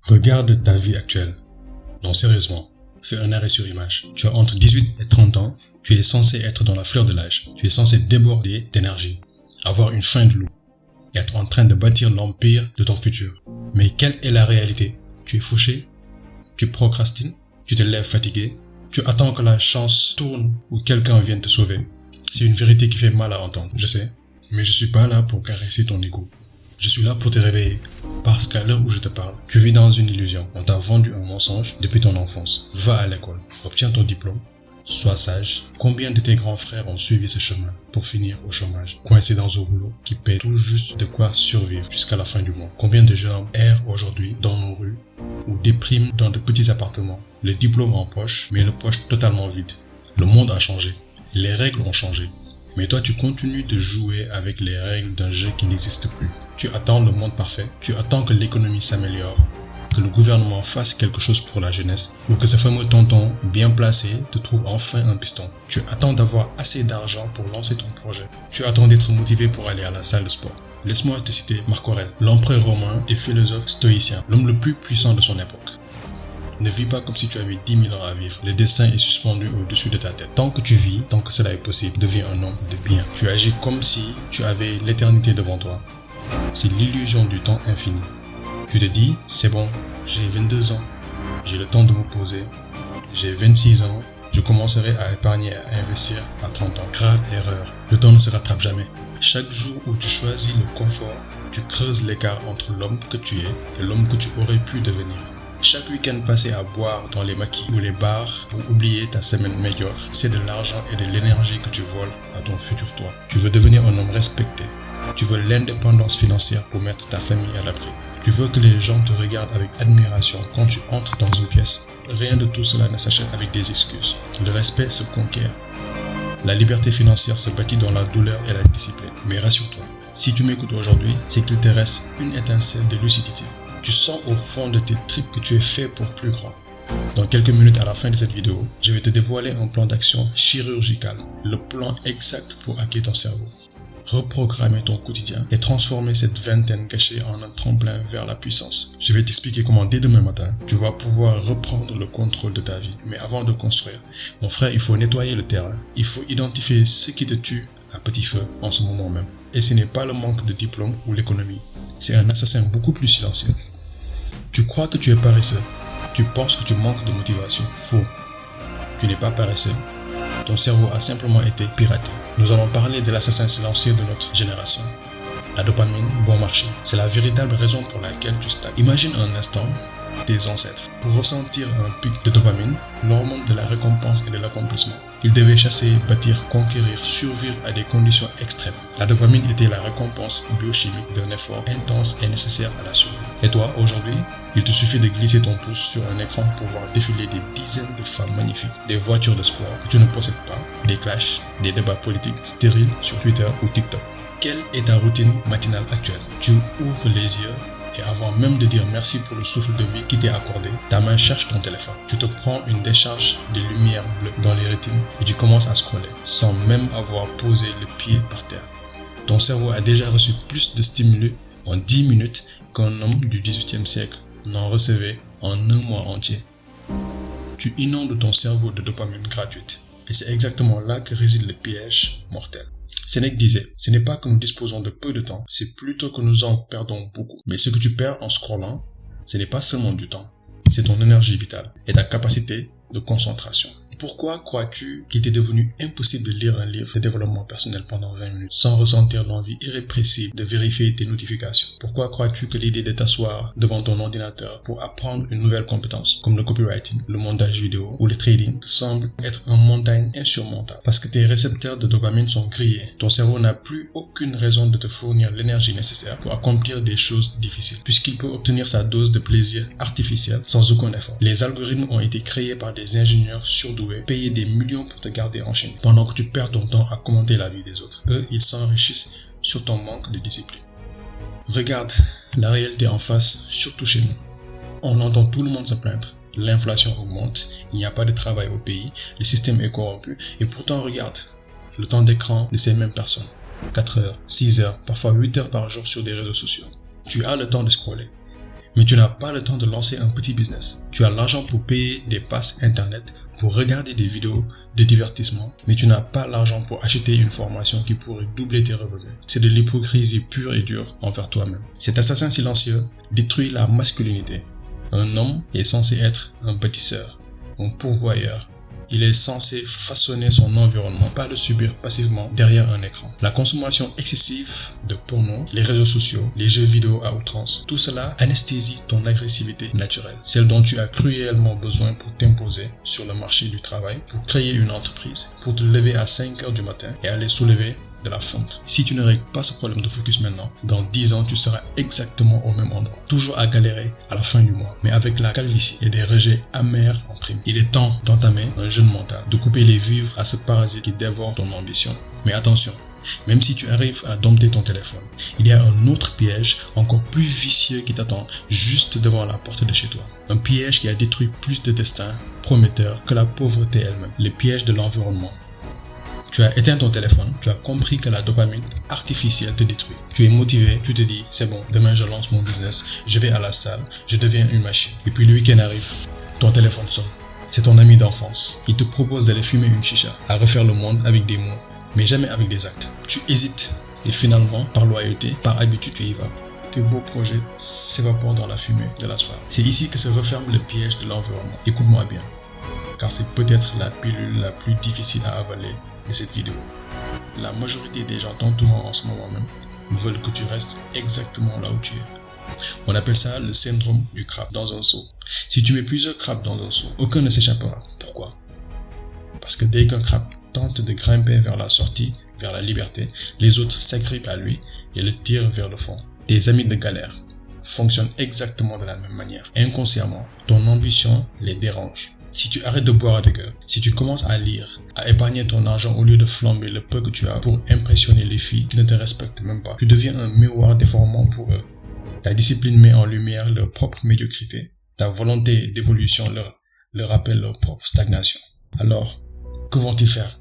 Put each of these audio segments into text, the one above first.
Regarde ta vie actuelle. Non, sérieusement, fais un arrêt sur image. Tu as entre 18 et 30 ans, tu es censé être dans la fleur de l'âge. Tu es censé déborder d'énergie, avoir une faim de loup, être en train de bâtir l'empire de ton futur. Mais quelle est la réalité? Tu es fauché, tu procrastines, tu te lèves fatigué, tu attends que la chance tourne ou quelqu'un vienne te sauver. C'est une vérité qui fait mal à entendre, je sais. Mais je suis pas là pour caresser ton ego. Je suis là pour te réveiller. Parce qu'à l'heure où je te parle, tu vis dans une illusion. On t'a vendu un mensonge depuis ton enfance. Va à l'école, obtiens ton diplôme, sois sage. Combien de tes grands frères ont suivi ce chemin pour finir au chômage, coincés dans un boulot qui paie tout juste de quoi survivre jusqu'à la fin du mois? Combien de jeunes errent aujourd'hui dans nos rues ou dépriment dans de petits appartements, le diplôme en poche, mais le poche totalement vide? Le monde a changé, les règles ont changé. Mais toi, tu continues de jouer avec les règles d'un jeu qui n'existe plus. Tu attends le monde parfait, tu attends que l'économie s'améliore, que le gouvernement fasse quelque chose pour la jeunesse, ou que ce fameux tonton bien placé te trouve enfin un piston. Tu attends d'avoir assez d'argent pour lancer ton projet. Tu attends d'être motivé pour aller à la salle de sport. Laisse-moi te citer Marc Aurèle, l'empereur romain et philosophe stoïcien, l'homme le plus puissant de son époque. Ne vis pas comme si tu avais 10 000 ans à vivre. Le destin est suspendu au-dessus de ta tête. Tant que tu vis, tant que cela est possible, deviens un homme de bien. Tu agis comme si tu avais l'éternité devant toi. C'est l'illusion du temps infini. Tu te dis, c'est bon, j'ai 22 ans, j'ai le temps de me poser, j'ai 26 ans, je commencerai à épargner et à investir à 30 ans. Grave erreur, le temps ne se rattrape jamais. Chaque jour où tu choisis le confort, tu creuses l'écart entre l'homme que tu es et l'homme que tu aurais pu devenir. Chaque week-end passé à boire dans les maquis ou les bars pour oublier ta semaine médiocre, c'est de l'argent et de l'énergie que tu voles à ton futur toi. Tu veux devenir un homme respecté. Tu veux l'indépendance financière pour mettre ta famille à l'abri. Tu veux que les gens te regardent avec admiration quand tu entres dans une pièce. Rien de tout cela ne s'achète avec des excuses. Le respect se conquiert. La liberté financière se bâtit dans la douleur et la discipline. Mais rassure-toi, si tu m'écoutes aujourd'hui, c'est qu'il te reste une étincelle de lucidité. Tu sens au fond de tes tripes que tu es fait pour plus grand. Dans quelques minutes à la fin de cette vidéo, je vais te dévoiler un plan d'action chirurgical, le plan exact pour hacker ton cerveau, reprogrammer ton quotidien et transformer cette vingtaine cachée en un tremplin vers la puissance. Je vais t'expliquer comment dès demain matin, tu vas pouvoir reprendre le contrôle de ta vie. Mais avant de construire, mon frère, il faut nettoyer le terrain. Il faut identifier ce qui te tue à petit feu en ce moment même. Et ce n'est pas le manque de diplôme ou l'économie. C'est un assassin beaucoup plus silencieux. Tu crois que tu es paresseux. Tu penses que tu manques de motivation. Faux. Tu n'es pas paresseux. Ton cerveau a simplement été piraté. Nous allons parler de l'assassin silencieux de notre génération. La dopamine, bon marché. C'est la véritable raison pour laquelle tu stagnes. Imagine un instant tes ancêtres. Pour ressentir un pic de dopamine, l'hormone de la récompense et de l'accomplissement. Ils devaient chasser, bâtir, conquérir, survivre à des conditions extrêmes. La dopamine était la récompense biochimique d'un effort intense et nécessaire à la survie. Et toi, aujourd'hui, il te suffit de glisser ton pouce sur un écran pour voir défiler des dizaines de femmes magnifiques, des voitures de sport que tu ne possèdes pas, des clashs, des débats politiques stériles sur Twitter ou TikTok. Quelle est ta routine matinale actuelle? Tu ouvres les yeux et avant même de dire merci pour le souffle de vie qui t'est accordé, ta main cherche ton téléphone. Tu te prends une décharge de lumière bleue dans les rétines et tu commences à scroller sans même avoir posé le pied par terre. Ton cerveau a déjà reçu plus de stimuli en 10 minutes qu'un homme du 18e siècle n'en recevait en un mois entier. Tu inondes ton cerveau de dopamine gratuite et c'est exactement là que réside le piège mortel. Sénèque disait, ce n'est pas que nous disposons de peu de temps, c'est plutôt que nous en perdons beaucoup. Mais ce que tu perds en scrollant, ce n'est pas seulement du temps, c'est ton énergie vitale et ta capacité de concentration. Pourquoi crois-tu qu'il t'est devenu impossible de lire un livre de développement personnel pendant 20 minutes sans ressentir l'envie irrépressible de vérifier tes notifications? Pourquoi crois-tu que l'idée de t'asseoir devant ton ordinateur pour apprendre une nouvelle compétence comme le copywriting, le montage vidéo ou le trading te semble être une montagne insurmontable? Parce que tes récepteurs de dopamine sont grillés. Ton cerveau n'a plus aucune raison de te fournir l'énergie nécessaire pour accomplir des choses difficiles puisqu'il peut obtenir sa dose de plaisir artificiel sans aucun effort. Les algorithmes ont été créés par des ingénieurs surdoués, payer des millions pour te garder en chaîne, pendant que tu perds ton temps à commenter la vie des autres. Eux, ils s'enrichissent sur ton manque de discipline. Regarde la réalité en face, surtout chez nous. On entend tout le monde se plaindre. L'inflation augmente, il n'y a pas de travail au pays, le système est corrompu, et pourtant regarde le temps d'écran de ces mêmes personnes. 4 heures, 6 heures, parfois 8 heures par jour sur des réseaux sociaux. Tu as le temps de scroller. mais tu n'as pas le temps de lancer un petit business. Tu as l'argent pour payer des passes internet, pour regarder des vidéos de divertissement, mais tu n'as pas l'argent pour acheter une formation qui pourrait doubler tes revenus. C'est de l'hypocrisie pure et dure envers toi-même. Cet assassin silencieux détruit la masculinité. Un homme est censé être un bâtisseur, un pourvoyeur. Il est censé façonner son environnement, pas le subir passivement derrière un écran. La consommation excessive de porno, les réseaux sociaux, les jeux vidéo à outrance, tout cela anesthésie ton agressivité naturelle, celle dont tu as cruellement besoin pour t'imposer sur le marché du travail, pour créer une entreprise, pour te lever à 5 heures du matin et aller soulever de la fonte. Si tu ne règles pas ce problème de focus maintenant, dans 10 ans, tu seras exactement au même endroit, toujours à galérer à la fin du mois, mais avec la calvitie et des rejets amers en prime. Il est temps d'entamer un jeûne mental, de couper les vivres à ce parasite qui dévore ton ambition. Mais attention, même si tu arrives à dompter ton téléphone, il y a un autre piège encore plus vicieux qui t'attend juste devant la porte de chez toi. Un piège qui a détruit plus de destins prometteurs que la pauvreté elle-même, le piège de l'environnement. Tu as éteint ton téléphone, tu as compris que la dopamine artificielle te détruit. Tu es motivé, tu te dis, c'est bon, demain je lance mon business, je vais à la salle, je deviens une machine. Et puis le week-end arrive, ton téléphone sonne. C'est ton ami d'enfance. Il te propose d'aller fumer une chicha, à refaire le monde avec des mots, mais jamais avec des actes. Tu hésites et finalement, par loyauté, par habitude, tu y vas. Tes beaux projets s'évaporent dans la fumée de la soirée. C'est ici que se referme le piège de l'environnement. Écoute-moi bien, car c'est peut-être la pilule la plus difficile à avaler de cette vidéo. La majorité des gens t'entourant en ce moment même veulent que tu restes exactement là où tu es. On appelle ça le syndrome du crabe dans un seau. Si tu mets plusieurs crabes dans un seau, aucun ne s'échappera. Pourquoi? Parce que dès qu'un crabe tente de grimper vers la sortie, vers la liberté, les autres s'agrippent à lui et le tirent vers le fond. Tes amis de galère fonctionnent exactement de la même manière. Inconsciemment, ton ambition les dérange. Si tu arrêtes de boire avec eux, si tu commences à lire, à épargner ton argent au lieu de flamber le peu que tu as pour impressionner les filles qui ne te respectent même pas, tu deviens un miroir déformant pour eux. Ta discipline met en lumière leur propre médiocrité. Ta volonté d'évolution leur rappelle leur propre stagnation. Alors, que vont-ils faire?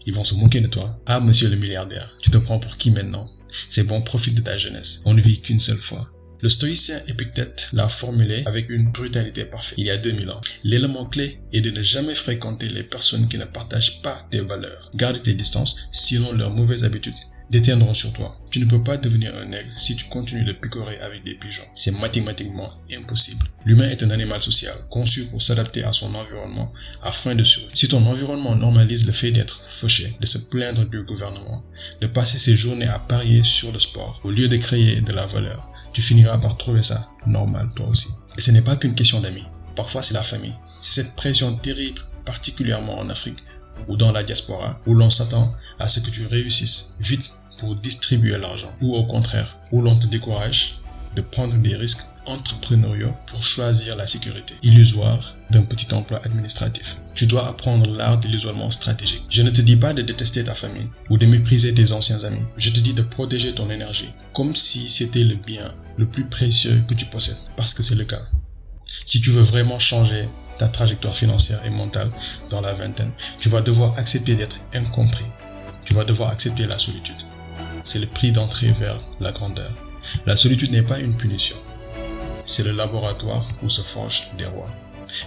Ils vont se moquer de toi. Ah, monsieur le milliardaire, tu te prends pour qui maintenant? C'est bon, profite de ta jeunesse. On ne vit qu'une seule fois. Le stoïcien Épictète l'a formulé avec une brutalité parfaite il y a 2000 ans. L'élément clé est de ne jamais fréquenter les personnes qui ne partagent pas tes valeurs. Garde tes distances, sinon leurs mauvaises habitudes détiendront sur toi. Tu ne peux pas devenir un aigle si tu continues de picorer avec des pigeons. C'est mathématiquement impossible. L'humain est un animal social, conçu pour s'adapter à son environnement afin de survivre. Si ton environnement normalise le fait d'être fauché, de se plaindre du gouvernement, de passer ses journées à parier sur le sport, au lieu de créer de la valeur, tu finiras par trouver ça normal toi aussi. Et ce n'est pas qu'une question d'amis. Parfois c'est la famille. C'est cette pression terrible, particulièrement en Afrique ou dans la diaspora, où l'on s'attend à ce que tu réussisses vite pour distribuer l'argent. Ou au contraire, où l'on te décourage de prendre des risques entrepreneuriaux pour choisir la sécurité illusoire d'un petit emploi administratif. Tu dois apprendre l'art de l'isolement stratégique. Je ne te dis pas de détester ta famille ou de mépriser tes anciens amis. Je te dis de protéger ton énergie comme si c'était le bien le plus précieux que tu possèdes, parce que c'est le cas. Si tu veux vraiment changer ta trajectoire financière et mentale dans la vingtaine, tu vas devoir accepter d'être incompris. Tu vas devoir accepter la solitude. C'est le prix d'entrée vers la grandeur. La solitude n'est pas une punition. C'est le laboratoire où se forgent des rois.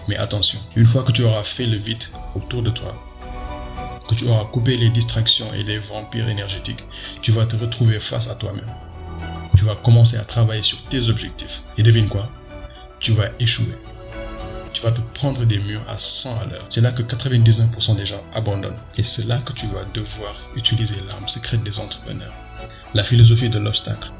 Mais attention, une fois que tu auras fait le vide autour de toi, que tu auras coupé les distractions et les vampires énergétiques, tu vas te retrouver face à toi-même. Tu vas commencer à travailler sur tes objectifs. Et devine quoi? Tu vas échouer. Tu vas te prendre des murs à 100 à l'heure. C'est là que 99% des gens abandonnent. Et c'est là que tu vas devoir utiliser l'arme secrète des entrepreneurs. La philosophie de l'obstacle.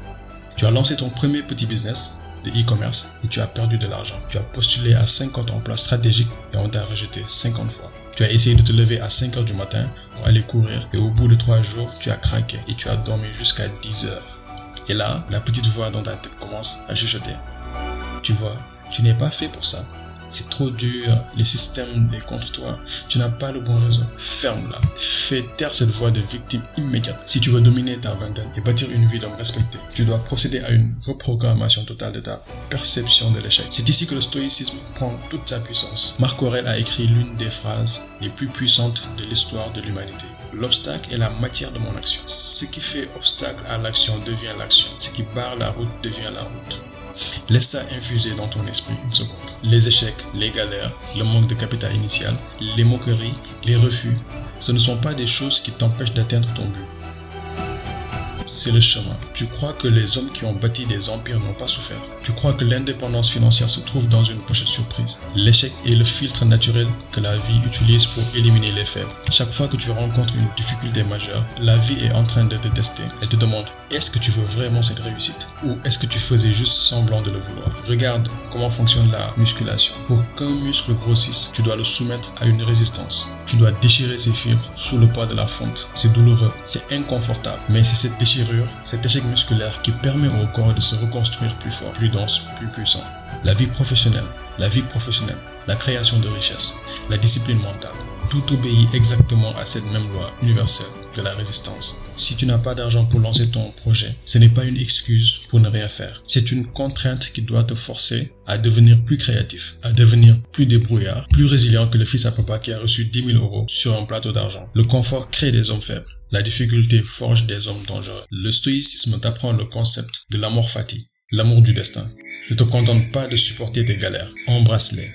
Tu as lancé ton premier petit business de e-commerce et tu as perdu de l'argent. Tu as postulé à 50 emplois stratégiques et on t'a rejeté 50 fois. Tu as essayé de te lever à 5 heures du matin pour aller courir et au bout de 3 jours, tu as craqué et tu as dormi jusqu'à 10 heures. Et là, la petite voix dans ta tête commence à chuchoter. Tu vois, tu n'es pas fait pour ça. C'est trop dur, les systèmes sont contre toi, tu n'as pas le bon réseau. Ferme-la, fais taire cette voix de victime immédiate. Si tu veux dominer ta vingtaine et bâtir une vie d'homme respecté, tu dois procéder à une reprogrammation totale de ta perception de l'échec. C'est ici que le stoïcisme prend toute sa puissance. Marc Aurèle a écrit l'une des phrases les plus puissantes de l'histoire de l'humanité. L'obstacle est la matière de mon action. Ce qui fait obstacle à l'action devient l'action. Ce qui barre la route devient la route. Laisse ça infuser dans ton esprit une seconde. Les échecs, les galères, le manque de capital initial, les moqueries, les refus, ce ne sont pas des choses qui t'empêchent d'atteindre ton but. C'est le chemin. Tu crois que les hommes qui ont bâti des empires n'ont pas souffert. Tu crois que l'indépendance financière se trouve dans une pochette surprise. L'échec est le filtre naturel que la vie utilise pour éliminer les faibles. Chaque fois que tu rencontres une difficulté majeure, la vie est en train de te tester. Elle te demande, est-ce que tu veux vraiment cette réussite? Ou est-ce que tu faisais juste semblant de le vouloir? Regarde comment fonctionne la musculation. Pour qu'un muscle grossisse, tu dois le soumettre à une résistance. Tu dois déchirer ses fibres sous le poids de la fonte. C'est douloureux, c'est inconfortable, mais c'est cette déchirure, cet échec musculaire qui permet au corps de se reconstruire plus fort, plus dense, plus puissant. La vie professionnelle, la création de richesses, la discipline mentale, tout obéit exactement à cette même loi universelle de la résistance. Si tu n'as pas d'argent pour lancer ton projet, ce n'est pas une excuse pour ne rien faire. C'est une contrainte qui doit te forcer à devenir plus créatif, à devenir plus débrouillard, plus résilient que le fils à papa qui a reçu 10 000 € sur un plateau d'argent. Le confort crée des hommes faibles. La difficulté forge des hommes dangereux. Le stoïcisme t'apprend le concept de l'amor fati, l'amour du destin. Ne te contente pas de supporter tes galères, embrasse-les.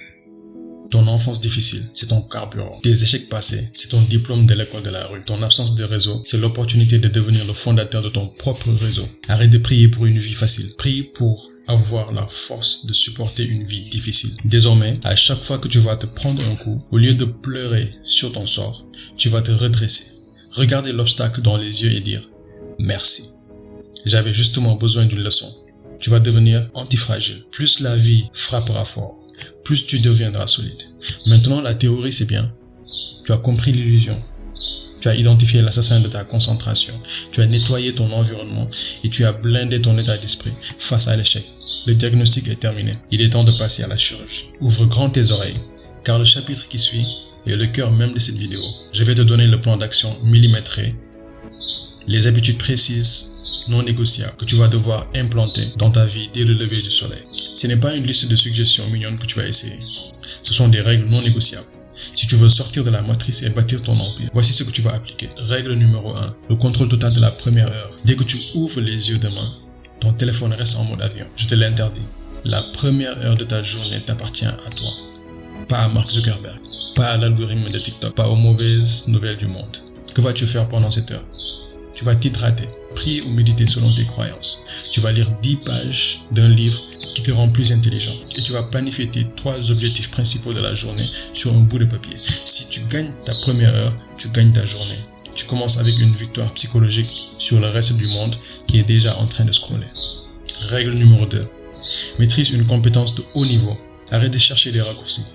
Ton enfance difficile, c'est ton carburant. Tes échecs passés, c'est ton diplôme de l'école de la rue. Ton absence de réseau, c'est l'opportunité de devenir le fondateur de ton propre réseau. Arrête de prier pour une vie facile. Prie pour avoir la force de supporter une vie difficile. Désormais, à chaque fois que tu vas te prendre un coup, au lieu de pleurer sur ton sort, tu vas te redresser. Regarder l'obstacle dans les yeux et dire « Merci. J'avais justement besoin d'une leçon. » Tu vas devenir antifragile. Plus la vie frappera fort, plus tu deviendras solide. Maintenant, la théorie, c'est bien. Tu as compris l'illusion. Tu as identifié l'assassin de ta concentration. Tu as nettoyé ton environnement et tu as blindé ton état d'esprit face à l'échec. Le diagnostic est terminé. Il est temps de passer à la chirurgie. Ouvre grand tes oreilles, car le chapitre qui suit est le cœur même de cette vidéo. Je vais te donner le plan d'action millimétré, les habitudes précises, non négociables, que tu vas devoir implanter dans ta vie dès le lever du soleil. Ce n'est pas une liste de suggestions mignonnes que tu vas essayer. Ce sont des règles non négociables. Si tu veux sortir de la matrice et bâtir ton empire, voici ce que tu vas appliquer. Règle numéro 1. Le contrôle total de la première heure. Dès que tu ouvres les yeux demain, ton téléphone reste en mode avion. Je te l'interdis. La première heure de ta journée t'appartient à toi. Pas à Mark Zuckerberg, pas à l'algorithme de TikTok, pas aux mauvaises nouvelles du monde. Que vas-tu faire pendant cette heure? Tu vas t'hydrater, prier ou méditer selon tes croyances. Tu vas lire 10 pages d'un livre qui te rend plus intelligent. Et tu vas planifier tes 3 objectifs principaux de la journée sur un bout de papier. Si tu gagnes ta première heure, tu gagnes ta journée. Tu commences avec une victoire psychologique sur le reste du monde qui est déjà en train de scroller. Règle numéro 2. Maîtrise une compétence de haut niveau. Arrête de chercher des raccourcis.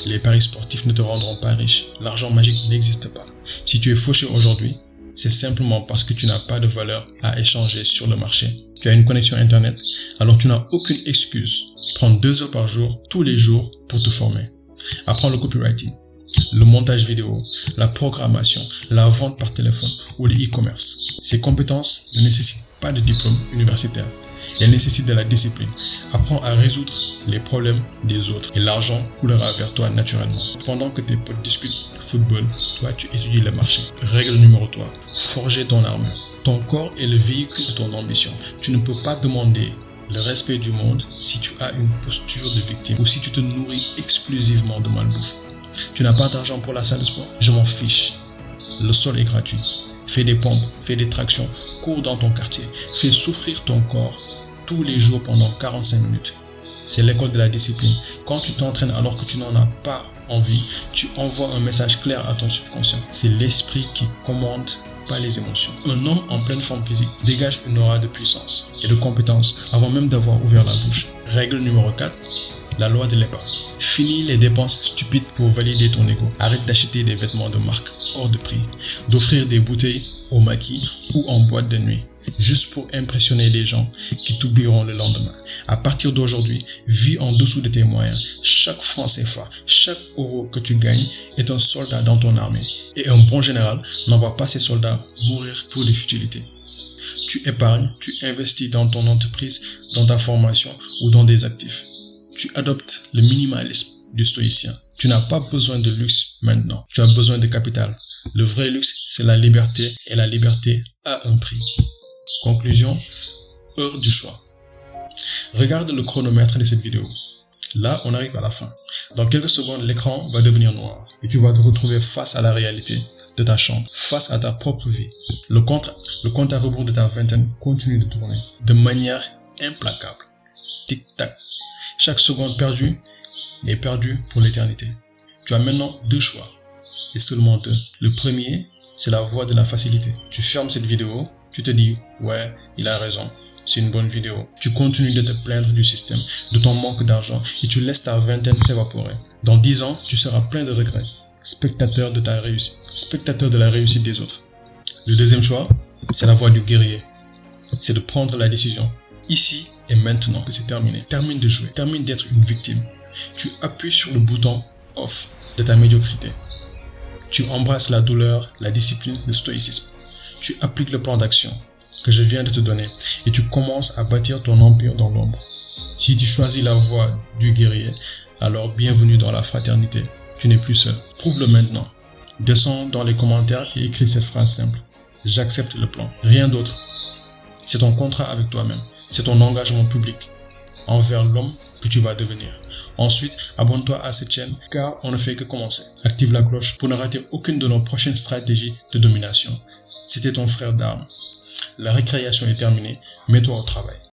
Les paris sportifs ne te rendront pas riche. L'argent magique n'existe pas. Si tu es fauché aujourd'hui, c'est simplement parce que tu n'as pas de valeur à échanger sur le marché. Tu as une connexion internet, alors tu n'as aucune excuse. Prends 2 heures par jour, tous les jours, pour te former. Apprends le copywriting, le montage vidéo, la programmation, la vente par téléphone ou le e-commerce. Ces compétences ne nécessitent pas de diplôme universitaire. Elles nécessitent de la discipline. Apprends à résoudre les problèmes des autres et l'argent coulera vers toi naturellement. Pendant que tes potes discutent de football, toi tu étudies le marché. Règle numéro 3. Forger ton armure. Ton corps est le véhicule de ton ambition. Tu ne peux pas demander le respect du monde si tu as une posture de victime ou si tu te nourris exclusivement de malbouffe. Tu n'as pas d'argent pour la salle de sport? Je m'en fiche. Le sol est gratuit. Fais des pompes, fais des tractions, cours dans ton quartier, fais souffrir ton corps tous les jours pendant 45 minutes. C'est l'école de la discipline. Quand tu t'entraînes alors que tu n'en as pas envie, tu envoies un message clair à ton subconscient. C'est l'esprit qui commande, pas les émotions. Un homme en pleine forme physique dégage une aura de puissance et de compétence avant même d'avoir ouvert la bouche. Règle numéro 4. La loi de l'épargne. Finis les dépenses stupides pour valider ton ego. Arrête d'acheter des vêtements de marque hors de prix, d'offrir des bouteilles au maquis ou en boîte de nuit, juste pour impressionner les gens qui t'oublieront le lendemain. À partir d'aujourd'hui, vis en dessous de tes moyens. Chaque franc CFA, chaque euro que tu gagnes est un soldat dans ton armée. Et un bon général n'envoie pas ses soldats mourir pour des futilités. Tu épargnes, tu investis dans ton entreprise, dans ta formation ou dans des actifs. Tu adoptes le minimalisme du stoïcien. Tu n'as pas besoin de luxe maintenant. Tu as besoin de capital. Le vrai luxe, c'est la liberté et la liberté a un prix. Conclusion, heure du choix. Regarde le chronomètre de cette vidéo. Là, on arrive à la fin. Dans quelques secondes, l'écran va devenir noir et tu vas te retrouver face à la réalité de ta chambre, face à ta propre vie. Le compte à rebours de ta vingtaine continue de tourner de manière implacable. Tic-tac. Chaque seconde perdue est perdue pour l'éternité. Tu as maintenant deux choix, et seulement deux. Le premier, c'est la voie de la facilité. Tu fermes cette vidéo, tu te dis « Ouais, il a raison, c'est une bonne vidéo ». Tu continues de te plaindre du système, de ton manque d'argent, et tu laisses ta vingtaine s'évaporer. Dans 10 ans, tu seras plein de regrets, spectateur de ta réussite, spectateur de la réussite des autres. Le deuxième choix, c'est la voie du guerrier. C'est de prendre la décision, ici et maintenant, que c'est terminé. Termine de jouer, termine d'être une victime. Tu appuies sur le bouton off de ta médiocrité. Tu embrasses la douleur, la discipline, le stoïcisme. Tu appliques le plan d'action que je viens de te donner et tu commences à bâtir ton empire dans l'ombre. Si tu choisis la voie du guerrier, alors bienvenue dans la fraternité. Tu n'es plus seul. Prouve-le maintenant. Descends dans les commentaires et écris cette phrase simple. J'accepte le plan. Rien d'autre. C'est ton contrat avec toi-même. C'est ton engagement public envers l'homme que tu vas devenir. Ensuite, abonne-toi à cette chaîne car on ne fait que commencer. Active la cloche pour ne rater aucune de nos prochaines stratégies de domination. C'était ton frère d'armes. La récréation est terminée. Mets-toi au travail.